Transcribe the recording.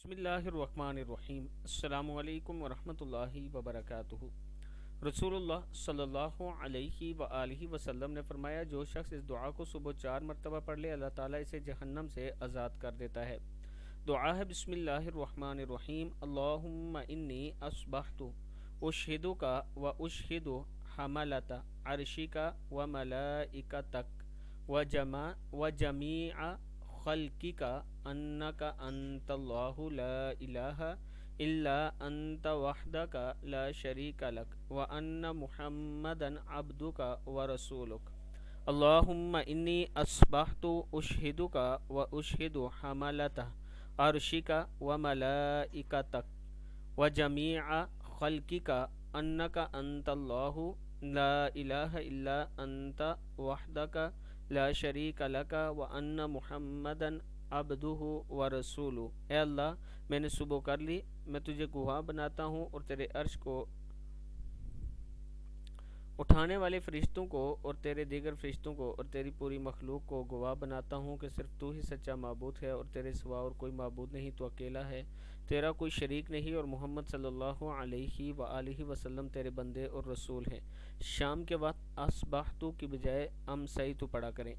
بسم اللہ الرحمن الرحیم۔ السلام علیکم ورحمۃ اللہ وبرکاتہ۔ رسول اللہ صلی اللہ علیہ وآلہ وسلم نے فرمایا، جو شخص اس دعا کو صبح 4 مرتبہ پڑھ لے، اللہ تعالیٰ اسے جہنم سے آزاد کر دیتا ہے۔ دعا ہے بسم اللہ الرحمن الرحیم۔ اللہم انی اصبحت اشہدک و اشہد حملۃ عرشک و ملائکتک و جمیع خلقک انک انت اللہ لا الہ الا انت وحدک لا شریک لک وان محمدا عبدک ورسولک۔ اللہم انی اصبحت اشہدک و اشہد حملۃ عرشک و ملائکتک و جمیع خلقک انک انت اللہ لا الہ الا انت وحدک لا شریک لک وان محمدا عبدہ ورسولہ۔ اے اللہ، میں نے صبح کر لی، میں تجھے گواہ بناتا ہوں اور تیرے عرش کو اٹھانے والے فرشتوں کو اور تیرے دیگر فرشتوں کو اور تیری پوری مخلوق کو گواہ بناتا ہوں کہ صرف تو ہی سچا معبود ہے اور تیرے سوا اور کوئی معبود نہیں، تو اکیلا ہے، تیرا کوئی شریک نہیں، اور محمد صلی اللہ علیہ وآلہ وسلم تیرے بندے اور رسول ہیں۔ شام کے وقت اصبحت کی بجائے امسیت پڑھا کریں۔